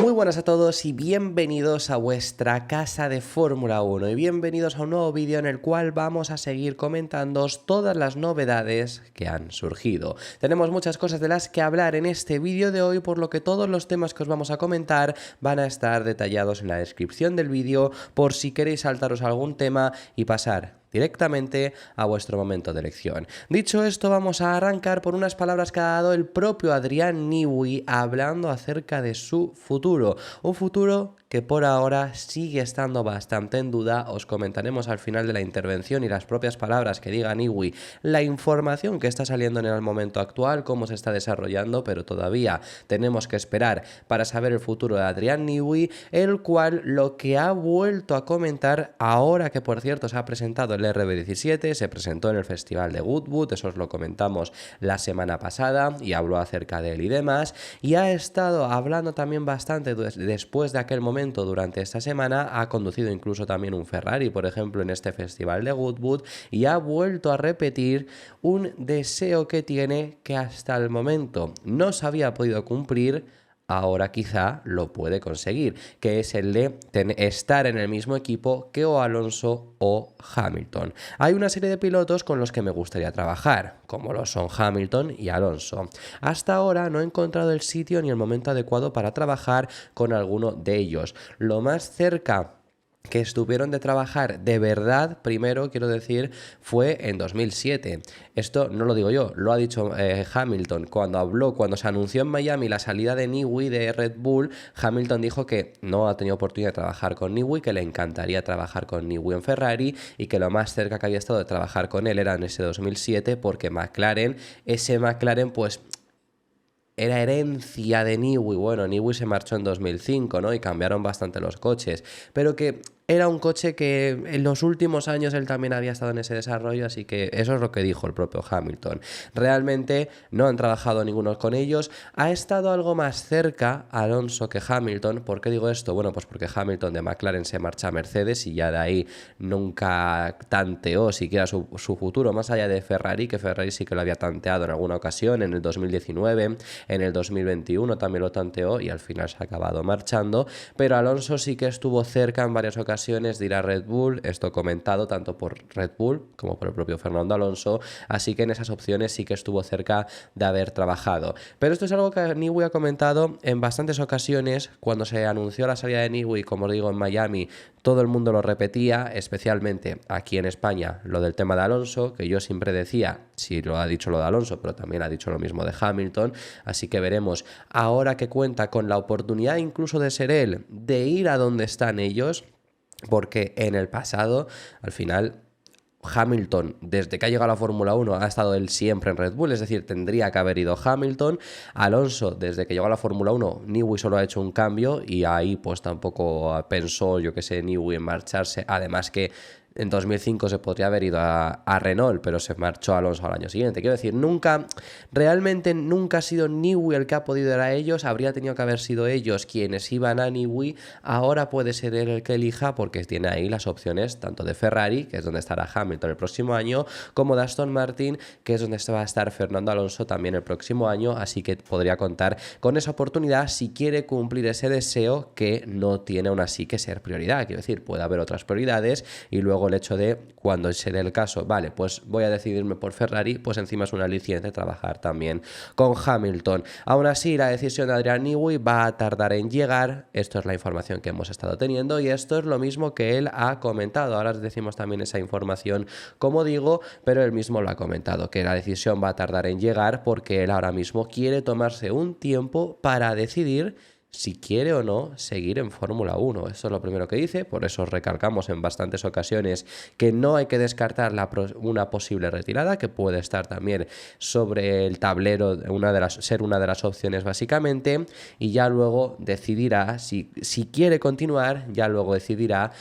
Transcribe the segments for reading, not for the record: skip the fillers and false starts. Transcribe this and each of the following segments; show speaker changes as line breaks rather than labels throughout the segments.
Muy buenas a todos y bienvenidos a vuestra casa de Fórmula 1 y bienvenidos a un nuevo vídeo en el cual vamos a seguir comentándoos todas las novedades que han surgido. Tenemos muchas cosas de las que hablar en este vídeo de hoy, por lo que todos los temas que os vamos a comentar van a estar detallados en la descripción del vídeo por si queréis saltaros algún tema y pasar directamente a vuestro momento de elección. Dicho esto, vamos a arrancar por unas palabras que ha dado el propio Adrian Newey hablando acerca de su futuro. Un futuro que por ahora sigue estando bastante en duda. Os comentaremos al final de la intervención y las propias palabras que diga Newey, la información que está saliendo en el momento actual, cómo se está desarrollando, pero todavía tenemos que esperar para saber el futuro de Adrian Newey, el cual lo que ha vuelto a comentar ahora que por cierto se ha presentado el RB17, se presentó en el Festival de Goodwood, eso os lo comentamos la semana pasada y habló acerca de él y demás, y ha estado hablando también bastante después de aquel momento. Durante esta semana ha conducido incluso también un Ferrari, por ejemplo, en este Festival de Goodwood, y ha vuelto a repetir un deseo que tiene que hasta el momento no se había podido cumplir. Ahora quizá lo puede conseguir, que es el de estar en el mismo equipo que o Alonso o Hamilton. Hay una serie de pilotos con los que me gustaría trabajar, como lo son Hamilton y Alonso. Hasta ahora no he encontrado el sitio ni el momento adecuado para trabajar con alguno de ellos. Lo más cerca que estuvieron de trabajar de verdad, primero quiero decir, fue en 2007. Esto no lo digo yo, lo ha dicho Hamilton cuando se anunció en Miami la salida de Newey de Red Bull. Hamilton dijo que no ha tenido oportunidad de trabajar con Newey, que le encantaría trabajar con Newey en Ferrari y que lo más cerca que había estado de trabajar con él era en ese 2007, porque ese McLaren pues era herencia de Newey. Bueno, Newey se marchó en 2005, ¿no? Y cambiaron bastante los coches, pero que era un coche que en los últimos años él también había estado en ese desarrollo, así que eso es lo que dijo el propio Hamilton. Realmente no han trabajado ninguno con ellos. Ha estado algo más cerca Alonso que Hamilton. ¿Por qué digo esto? Bueno, pues porque Hamilton de McLaren se marcha a Mercedes y ya de ahí nunca tanteó siquiera su futuro, más allá de Ferrari, que Ferrari sí que lo había tanteado en alguna ocasión, en el 2019, en el 2021 también lo tanteó y al final se ha acabado marchando, pero Alonso sí que estuvo cerca en varias ocasiones de ir a Red Bull, esto comentado tanto por Red Bull como por el propio Fernando Alonso, así que en esas opciones sí que estuvo cerca de haber trabajado. Pero esto es algo que Newey ha comentado en bastantes ocasiones. Cuando se anunció la salida de Newey, como os digo, en Miami, todo el mundo lo repetía, especialmente aquí en España, lo del tema de Alonso, que yo siempre decía, sí lo ha dicho lo de Alonso, pero también ha dicho lo mismo de Hamilton, así que veremos, ahora que cuenta con la oportunidad incluso de ser él, de ir a donde están ellos, porque en el pasado, al final, Hamilton, desde que ha llegado a la Fórmula 1, ha estado él siempre en Red Bull, es decir, tendría que haber ido Hamilton. Alonso, desde que llegó a la Fórmula 1, Newey solo ha hecho un cambio y ahí pues tampoco pensó, yo que sé, Newey en marcharse, además que en 2005 se podría haber ido a Renault, pero se marchó Alonso al año siguiente. Quiero decir, realmente nunca ha sido Newey el que ha podido ir a ellos, habría tenido que haber sido ellos quienes iban a Newey. Ahora puede ser él el que elija, porque tiene ahí las opciones tanto de Ferrari, que es donde estará Hamilton el próximo año, como de Aston Martin, que es donde va a estar Fernando Alonso también el próximo año, así que podría contar con esa oportunidad si quiere cumplir ese deseo, que no tiene aún así que ser prioridad. Quiero decir, puede haber otras prioridades y luego el hecho de, cuando se dé el caso, vale, pues voy a decidirme por Ferrari, pues encima es un aliciente trabajar también con Hamilton. Aún así, la decisión de Adrian Newey va a tardar en llegar. Esto es la información que hemos estado teniendo y esto es lo mismo que él ha comentado. Ahora os decimos también esa información, como digo, pero él mismo lo ha comentado, que la decisión va a tardar en llegar porque él ahora mismo quiere tomarse un tiempo para decidir si quiere o no seguir en Fórmula 1. Eso es lo primero que dice, por eso recalcamos en bastantes ocasiones que no hay que descartar una posible retirada, que puede estar también sobre el tablero, ser una de las opciones básicamente, y ya luego decidirá si quiere continuar, ya luego decidirá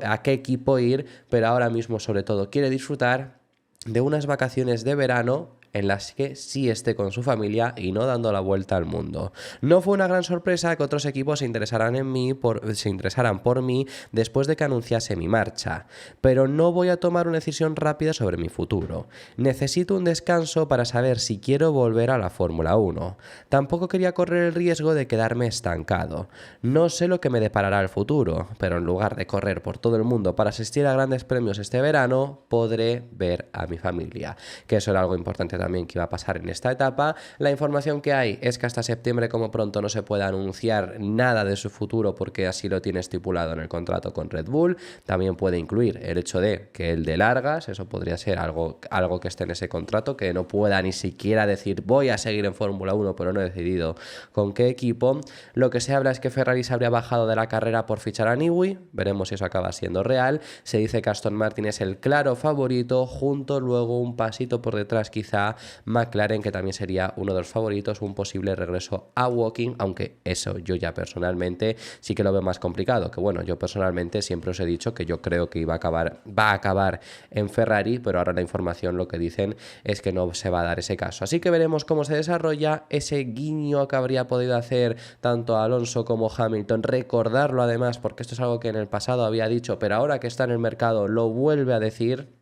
a qué equipo ir, pero ahora mismo sobre todo quiere disfrutar de unas vacaciones de verano
en las que sí esté con su familia y no dando la vuelta al mundo. No fue una gran sorpresa que otros equipos se interesaran por mí después de que anunciase mi marcha, pero no voy a tomar una decisión rápida sobre mi futuro. Necesito un descanso para saber si quiero volver a la Fórmula 1. Tampoco quería correr el riesgo de quedarme estancado. No sé lo que me deparará el futuro, pero en lugar de correr por todo el mundo para asistir a grandes premios este verano, podré ver a mi familia. Que eso era algo importante también que iba a pasar en esta etapa. La información que hay es que hasta septiembre como pronto no se puede anunciar nada de su futuro porque así lo tiene estipulado en el contrato con Red Bull. También puede incluir el hecho de que el de largas, eso podría ser algo que esté en ese contrato, que no pueda ni siquiera decir voy a seguir en Fórmula 1 pero no he decidido con qué equipo. Lo que se habla es que Ferrari se habría bajado de la carrera por fichar a Newey, veremos si eso acaba siendo real. Se dice que Aston Martin es el claro favorito, junto luego un pasito por detrás quizá McLaren, que también sería uno de los favoritos, un posible regreso a Woking, aunque eso yo ya personalmente sí que lo veo más complicado, que bueno, yo personalmente siempre os he dicho que yo creo que va a acabar en Ferrari, pero ahora la información lo que dicen es que no se va a dar ese caso. Así que veremos cómo se desarrolla ese guiño que habría podido hacer tanto Alonso como Hamilton, recordarlo además, porque esto es algo que en el pasado había dicho, pero ahora que está en el mercado lo vuelve a decir.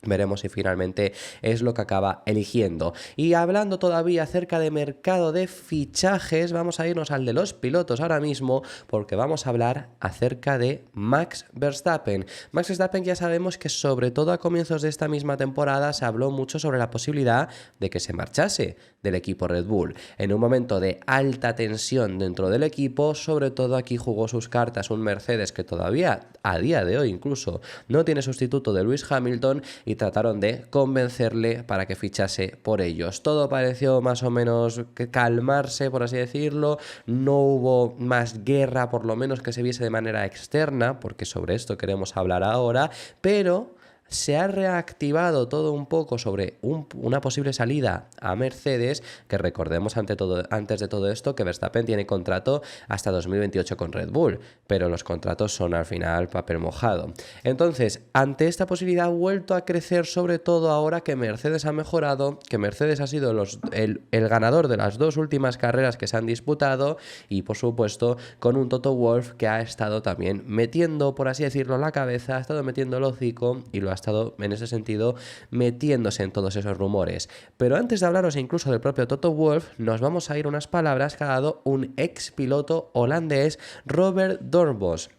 Veremos si finalmente es lo que acaba eligiendo. Y hablando todavía acerca de mercado de fichajes, vamos a irnos al de los pilotos ahora mismo, porque vamos a hablar acerca de Max Verstappen. Max Verstappen ya sabemos que sobre todo a comienzos de esta misma temporada se habló mucho sobre la posibilidad de que se marchase del equipo Red Bull. En un momento de alta tensión dentro del equipo, sobre todo aquí jugó sus cartas un Mercedes que todavía a día de hoy incluso no tiene sustituto de Lewis Hamilton, y trataron de convencerle para que fichase por ellos. Todo pareció más o menos calmarse, por así decirlo. No hubo más guerra, por lo menos que se viese de manera externa, porque sobre esto queremos hablar ahora, pero se ha reactivado todo un poco sobre una posible salida a Mercedes, que recordemos antes de todo esto que Verstappen tiene contrato hasta 2028 con Red Bull, pero los contratos son al final papel mojado. Entonces, ante esta posibilidad ha vuelto a crecer, sobre todo ahora que Mercedes ha mejorado, que Mercedes ha sido el ganador de las dos últimas carreras que se han disputado, y por supuesto con un Toto Wolff que ha estado también metiendo, por así decirlo, la cabeza, ha estado metiendo el hocico y lo ha estado en ese sentido metiéndose en todos esos rumores. Pero antes de hablaros incluso del propio Toto Wolff, nos vamos a ir unas palabras que ha dado un ex piloto holandés, Robert Doornbos.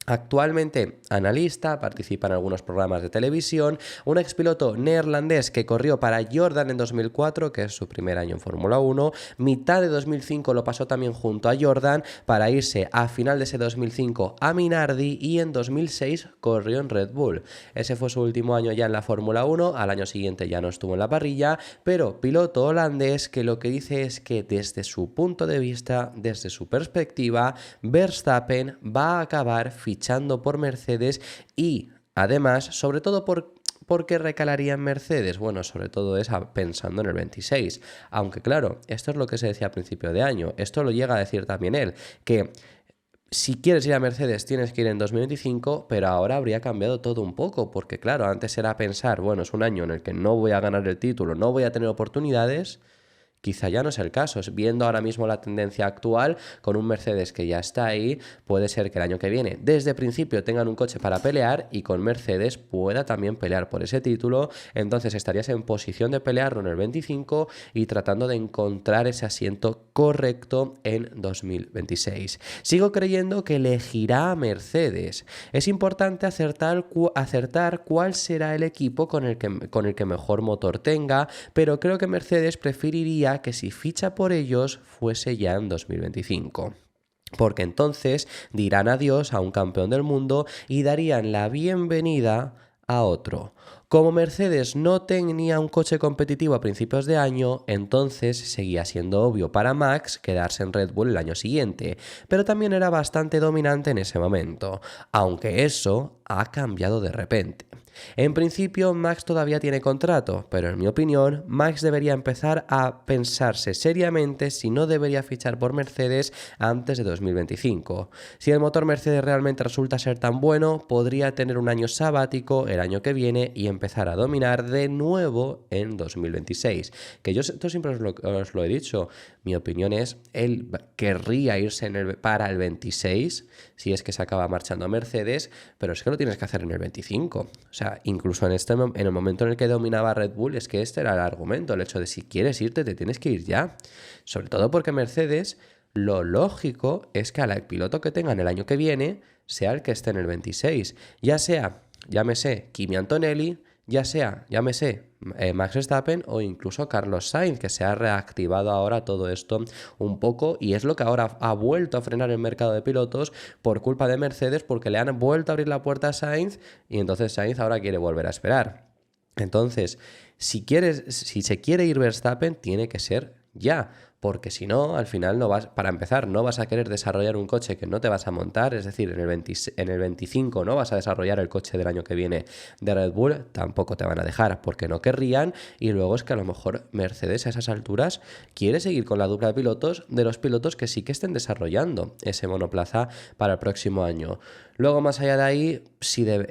Actualmente analista, participa en algunos programas de televisión, un expiloto neerlandés que corrió para Jordan en 2004, que es su primer año en Fórmula 1, mitad de 2005 lo pasó también junto a Jordan para irse a final de ese 2005 a Minardi, y en 2006 corrió en Red Bull. Ese fue su último año ya en la Fórmula 1, al año siguiente ya no estuvo en la parrilla, pero piloto holandés que lo que dice es que desde su punto de vista, desde su perspectiva, Verstappen va a acabar fichando por Mercedes, y además, sobre todo ¿por qué recalaría en Mercedes? Bueno, sobre todo es pensando en el 26. Aunque claro, esto es lo que se decía a principio de año. Esto lo llega a decir también él, que si quieres ir a Mercedes tienes que ir en 2025, pero ahora habría cambiado todo un poco, porque claro, antes era pensar, bueno, es un año en el que no voy a ganar el título, no voy a tener oportunidades. Quizá ya no es el caso. Viendo ahora mismo la tendencia actual, con un Mercedes que ya está ahí, puede ser que el año que viene, desde principio, tengan un coche para pelear, y con Mercedes pueda también pelear por ese título. Entonces estarías en posición de pelearlo en el 25 y tratando de encontrar ese asiento correcto en 2026. Sigo creyendo que elegirá a Mercedes. Es importante acertar cuál será el equipo con el que mejor motor tenga, pero creo que Mercedes preferiría que si ficha por ellos fuese ya en 2025. Porque entonces dirán adiós a un campeón del mundo y darían la bienvenida a otro. Como Mercedes no tenía un coche competitivo a principios de año, entonces seguía siendo obvio para Max quedarse en Red Bull el año siguiente, pero también era bastante dominante en ese momento, aunque eso ha cambiado de repente. En principio, Max todavía tiene contrato, pero en mi opinión, Max debería empezar a pensarse seriamente si no debería fichar por Mercedes antes de 2025. Si el motor Mercedes realmente resulta ser tan bueno, podría tener un año sabático el año que viene y empezar a dominar de nuevo en 2026. Que yo esto siempre os lo he dicho, mi opinión es, él querría irse para el 26, si es que se acaba marchando a Mercedes, pero es que lo tienes que hacer en el 25. O sea, incluso en el momento en el que dominaba Red Bull, es que este era el argumento, el hecho de si quieres irte, te tienes que ir ya. Sobre todo porque Mercedes, lo lógico es que al piloto que tengan el año que viene sea el que esté en el 26. Ya sea, llámese Kimi Antonelli, ya sea, llámese Max Verstappen o incluso Carlos Sainz, que se ha reactivado ahora todo esto un poco y es lo que ahora ha vuelto a frenar el mercado de pilotos por culpa de Mercedes, porque le han vuelto a abrir la puerta a Sainz y entonces Sainz ahora quiere volver a esperar. Entonces, si se quiere ir Verstappen, tiene que ser ya, porque si no, al final para empezar, no vas a querer desarrollar un coche que no te vas a montar, es decir, en el 25 no vas a desarrollar el coche del año que viene de Red Bull, tampoco te van a dejar porque no querrían, y luego es que a lo mejor Mercedes a esas alturas quiere seguir con la dupla de pilotos de los pilotos que sí que estén desarrollando ese monoplaza para el próximo año. Luego, más allá de ahí,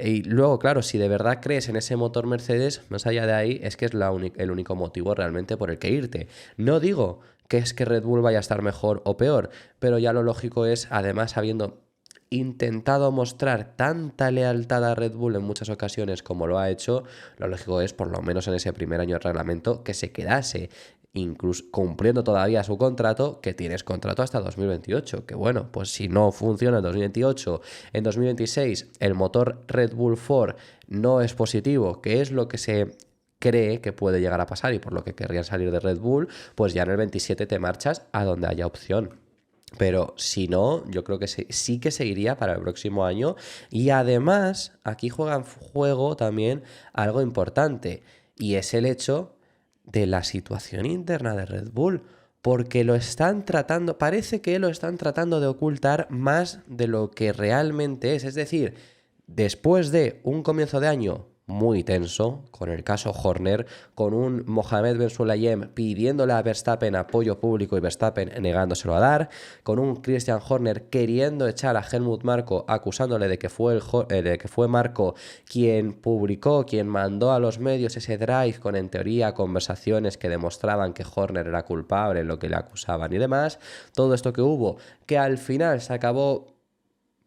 y luego, claro, si de verdad crees en ese motor Mercedes, más allá de ahí es que es el único motivo realmente por el que irte. No digo que es que Red Bull vaya a estar mejor o peor, pero ya lo lógico es, además, habiendo intentado mostrar tanta lealtad a Red Bull en muchas ocasiones como lo ha hecho, lo lógico es, por lo menos en ese primer año de reglamento, que se quedase, incluso cumpliendo todavía su contrato, que tienes contrato hasta 2028, que bueno, pues si no funciona en 2028, en 2026 el motor Red Bull 4 no es positivo, que es lo que se cree que puede llegar a pasar y por lo que querrían salir de Red Bull, pues ya en el 27 te marchas a donde haya opción. Pero si no, yo creo que sí que seguiría para el próximo año. Y además, aquí juega en juego también algo importante, y es el hecho de la situación interna de Red Bull. Porque lo están tratando, parece que lo están tratando de ocultar más de lo que realmente es. Es decir, después de un comienzo de año muy tenso, con el caso Horner, con un Mohamed Ben Sulayem pidiéndole a Verstappen apoyo público y Verstappen negándoselo a dar, con un Christian Horner queriendo echar a Helmut Marko, acusándole de que fue Marko quien publicó, quien mandó a los medios ese drive con, en teoría, conversaciones que demostraban que Horner era culpable en lo que le acusaban y demás. Todo esto que hubo, que al final se acabó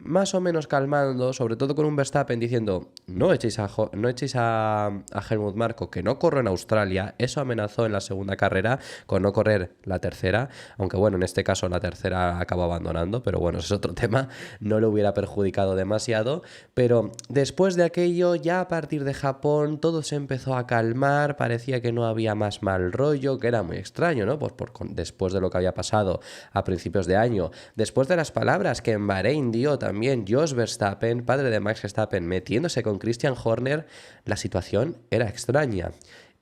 más o menos calmando, sobre todo con un Verstappen diciendo no echéis a Helmut Marko, que no corre en Australia. Eso amenazó en la segunda carrera con no correr la tercera, aunque bueno, en este caso la tercera acabó abandonando, pero bueno, es otro tema, no le hubiera perjudicado demasiado. Pero después de aquello, ya a partir de Japón, todo se empezó a calmar, parecía que no había más mal rollo, que era muy extraño, ¿no? Pues después de lo que había pasado a principios de año, después de las palabras que en Bahrein dio también Jos Verstappen, padre de Max Verstappen, metiéndose con Christian Horner, la situación era extraña.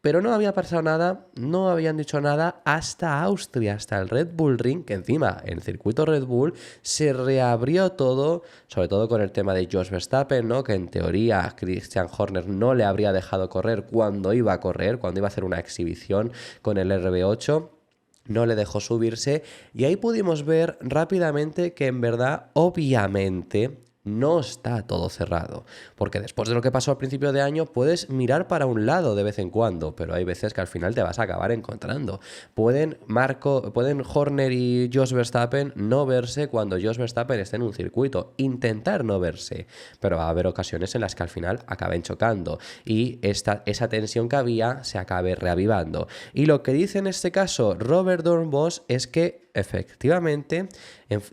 Pero no había pasado nada, no habían dicho nada hasta Austria, hasta el Red Bull Ring, que encima en el circuito Red Bull se reabrió todo, sobre todo con el tema de Jos Verstappen, ¿no? Que en teoría Christian Horner no le habría dejado correr cuando iba a correr, cuando iba a hacer una exhibición con el RB8. No le dejó subirse y ahí pudimos ver rápidamente que en verdad, obviamente, no está todo cerrado, porque después de lo que pasó al principio de año puedes mirar para un lado de vez en cuando, pero hay veces que al final te vas a acabar encontrando. Pueden Horner y Jos Verstappen no verse cuando Jos Verstappen esté en un circuito, intentar no verse, pero va a haber ocasiones en las que al final acaben chocando y esa tensión que había se acabe reavivando. Y lo que dice en este caso Robert Dornbos es que efectivamente,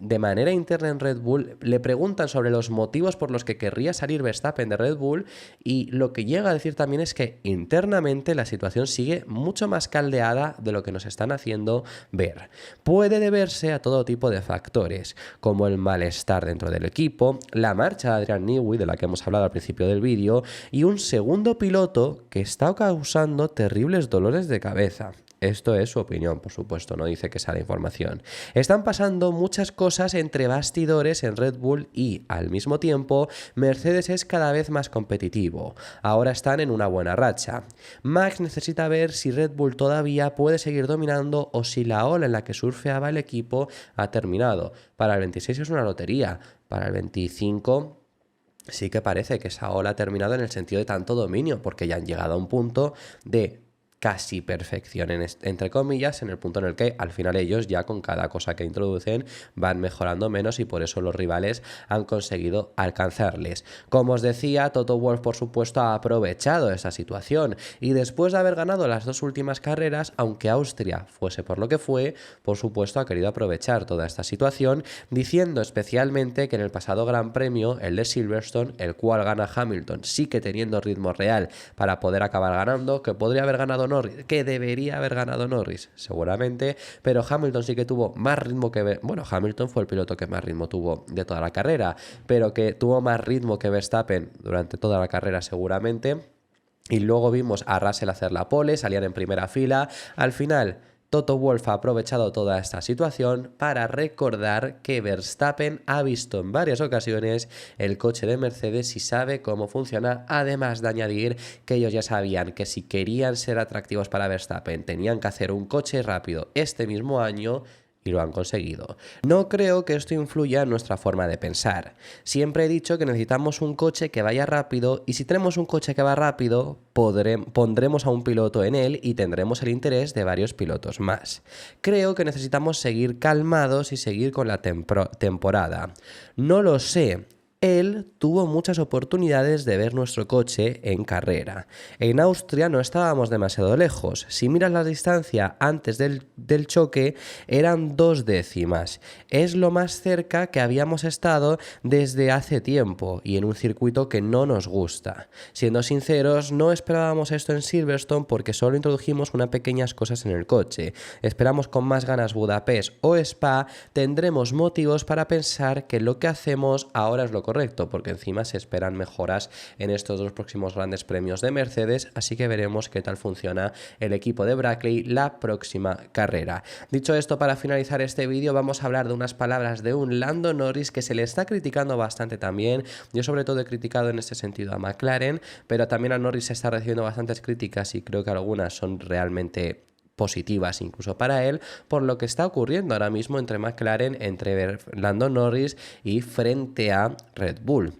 de manera interna en Red Bull, le preguntan sobre los motivos por los que querría salir Verstappen de Red Bull, y lo que llega a decir también es que internamente la situación sigue mucho más caldeada de lo que nos están haciendo ver. Puede deberse a todo tipo de factores, como el malestar dentro del equipo, la marcha de Adrian Newey, de la que hemos hablado al principio del vídeo, y un segundo piloto que está causando terribles dolores de cabeza. Esto es su opinión, por supuesto, no dice que sea la información. Están pasando muchas cosas entre bastidores en Red Bull y, al mismo tiempo, Mercedes es cada vez más competitivo. Ahora están en una buena racha. Max necesita ver si Red Bull todavía puede seguir dominando o si la ola en la que surfeaba el equipo ha terminado. Para el 26 es una lotería, para el 25 sí que parece que esa ola ha terminado en el sentido de tanto dominio, porque ya han llegado a un punto de casi perfección, entre comillas, en el punto en el que al final ellos ya con cada cosa que introducen van mejorando menos y por eso los rivales han conseguido alcanzarles. Como os decía, Toto Wolff por supuesto ha aprovechado esa situación y después de haber ganado las dos últimas carreras, aunque Austria fuese por lo que fue, por supuesto ha querido aprovechar toda esta situación, diciendo especialmente que en el pasado Gran Premio, el de Silverstone, el cual gana Hamilton, sí que teniendo ritmo real para poder acabar ganando, que podría haber ganado Norris, que debería haber ganado Norris, seguramente, pero Hamilton sí que tuvo más ritmo que... Bueno, Hamilton fue el piloto que más ritmo tuvo de toda la carrera, pero que tuvo más ritmo que Verstappen durante toda la carrera seguramente. Y luego vimos a Russell hacer la pole, salían en primera fila. Al final, Toto Wolff ha aprovechado toda esta situación para recordar que Verstappen ha visto en varias ocasiones el coche de Mercedes y sabe cómo funciona, además de añadir que ellos ya sabían que si querían ser atractivos para Verstappen tenían que hacer un coche rápido este mismo año y lo han conseguido. No creo que esto influya en nuestra forma de pensar. Siempre he dicho que necesitamos un coche que vaya rápido y si tenemos un coche que va rápido, pondremos a un piloto en él y tendremos el interés de varios pilotos más. Creo que necesitamos seguir calmados y seguir con la temporada. No lo sé. Él tuvo muchas oportunidades de ver nuestro coche en carrera. En Austria no estábamos demasiado lejos. Si miras la distancia antes del choque, eran 2 décimas. Es lo más cerca que habíamos estado desde hace tiempo y en un circuito que no nos gusta. Siendo sinceros, no esperábamos esto en Silverstone porque solo introdujimos unas pequeñas cosas en el coche. Esperamos con más ganas Budapest o Spa, tendremos motivos para pensar que lo que hacemos ahora es lo correcto, porque encima se esperan mejoras en estos dos próximos grandes premios de Mercedes, así que veremos qué tal funciona el equipo de Brackley la próxima carrera. Dicho esto, para finalizar este vídeo vamos a hablar de unas palabras de un Lando Norris que se le está criticando bastante también. Yo sobre todo he criticado en este sentido a McLaren, pero también a Norris se está recibiendo bastantes críticas y creo que algunas son realmente positivas incluso para él, por lo que está ocurriendo ahora mismo entre McLaren, entre Lando Norris y frente a Red Bull.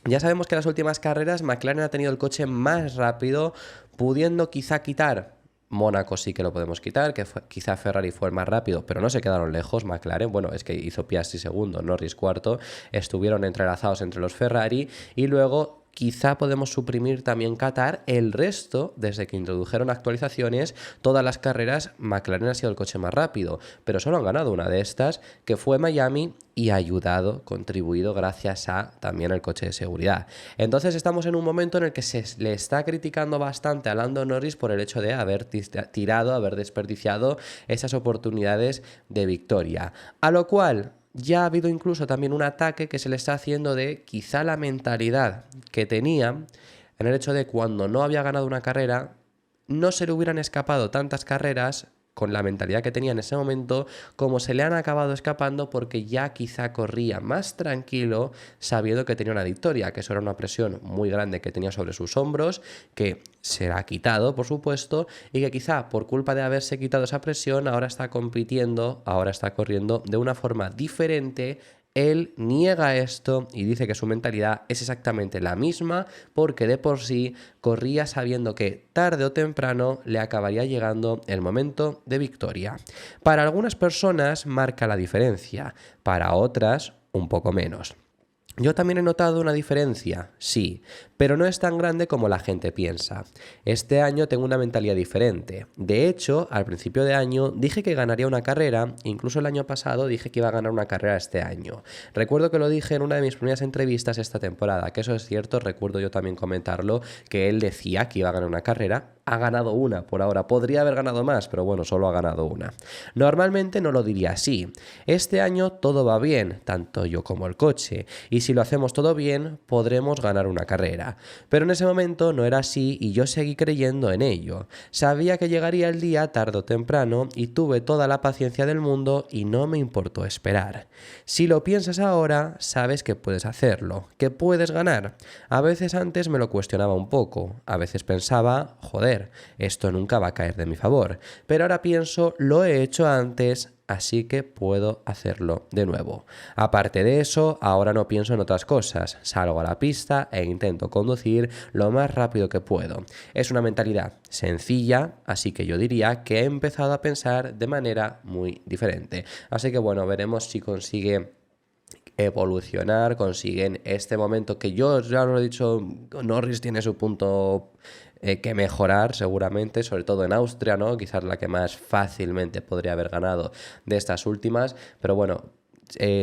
Ya sabemos que en las últimas carreras McLaren ha tenido el coche más rápido, pudiendo quizá quitar... Mónaco sí que lo podemos quitar, que quizá Ferrari fue el más rápido, pero no se quedaron lejos. McLaren, bueno, es que hizo Piastri segundo, Norris cuarto, estuvieron entrelazados entre los Ferrari y luego... Quizá podemos suprimir también Qatar. El resto, desde que introdujeron actualizaciones, todas las carreras McLaren ha sido el coche más rápido, pero solo han ganado una de estas, que fue Miami, y ha ayudado, contribuido gracias a también el coche de seguridad. Entonces estamos en un momento en el que se le está criticando bastante a Lando Norris por el hecho de haber tirado, haber desperdiciado esas oportunidades de victoria. A lo cual... ya ha habido incluso también un ataque que se le está haciendo de quizá la mentalidad que tenía en el hecho de cuando no había ganado una carrera, no se le hubieran escapado tantas carreras con la mentalidad que tenía en ese momento, como se le han acabado escapando porque ya quizá corría más tranquilo sabiendo que tenía una victoria, que eso era una presión muy grande que tenía sobre sus hombros, que se la ha quitado, por supuesto, y que quizá por culpa de haberse quitado esa presión ahora está compitiendo, ahora está corriendo de una forma diferente. Él niega esto y dice que su mentalidad es exactamente la misma porque de por sí corría sabiendo que tarde o temprano le acabaría llegando el momento de victoria. Para algunas personas marca la diferencia, para otras un poco menos. Yo también he notado una diferencia, sí, pero no es tan grande como la gente piensa. Este año tengo una mentalidad diferente. De hecho, al principio de año dije que ganaría una carrera, incluso el año pasado dije que iba a ganar una carrera este año. Recuerdo que lo dije en una de mis primeras entrevistas esta temporada, que eso es cierto, recuerdo yo también comentarlo, que él decía que iba a ganar una carrera. Ha ganado una por ahora, podría haber ganado más, pero bueno, solo ha ganado una. Normalmente no lo diría así. Este año todo va bien, tanto yo como el coche, y si lo hacemos todo bien, podremos ganar una carrera. Pero en ese momento no era así y yo seguí creyendo en ello. Sabía que llegaría el día tarde o temprano y tuve toda la paciencia del mundo y no me importó esperar. Si lo piensas ahora, sabes que puedes hacerlo, que puedes ganar. A veces antes me lo cuestionaba un poco, a veces pensaba, joder, esto nunca va a caer de mi favor. Pero ahora pienso, lo he hecho antes, así que puedo hacerlo de nuevo. Aparte de eso, ahora no pienso en otras cosas, salgo a la pista e intento conducir lo más rápido que puedo. Es una mentalidad sencilla, así que yo diría que he empezado a pensar de manera muy diferente. Así que bueno, veremos si consigue evolucionar, consiguen este momento que yo ya lo he dicho, Norris tiene su punto que mejorar seguramente, sobre todo en Austria, ¿no? Quizás la que más fácilmente podría haber ganado de estas últimas, pero bueno,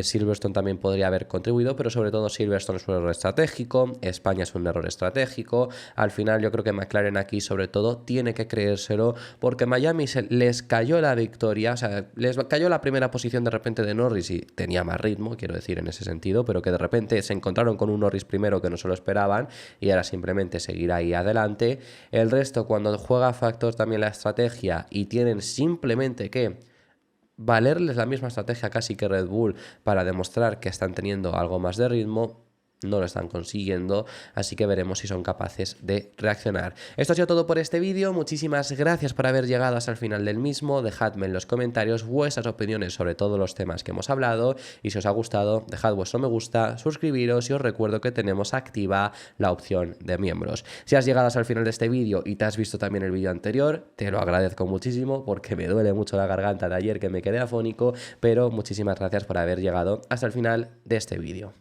Silverstone también podría haber contribuido, pero sobre todo Silverstone es un error estratégico, España es un error estratégico. Al final yo creo que McLaren aquí sobre todo tiene que creérselo, porque Miami les cayó la victoria, o sea, les cayó la primera posición de repente de Norris y tenía más ritmo, quiero decir, en ese sentido, pero que de repente se encontraron con un Norris primero que no se lo esperaban y ahora simplemente seguir ahí adelante. El resto, cuando juega factor también la estrategia y tienen simplemente que valerles la misma estrategia casi que Red Bull para demostrar que están teniendo algo más de ritmo, no lo están consiguiendo, así que veremos si son capaces de reaccionar. Esto ha sido todo por este vídeo, muchísimas gracias por haber llegado hasta el final del mismo, dejadme en los comentarios vuestras opiniones sobre todos los temas que hemos hablado y si os ha gustado, dejad vuestro me gusta, suscribiros y os recuerdo que tenemos activa la opción de miembros. Si has llegado hasta el final de este vídeo y te has visto también el vídeo anterior, te lo agradezco muchísimo porque me duele mucho la garganta de ayer que me quedé afónico, pero muchísimas gracias por haber llegado hasta el final de este vídeo.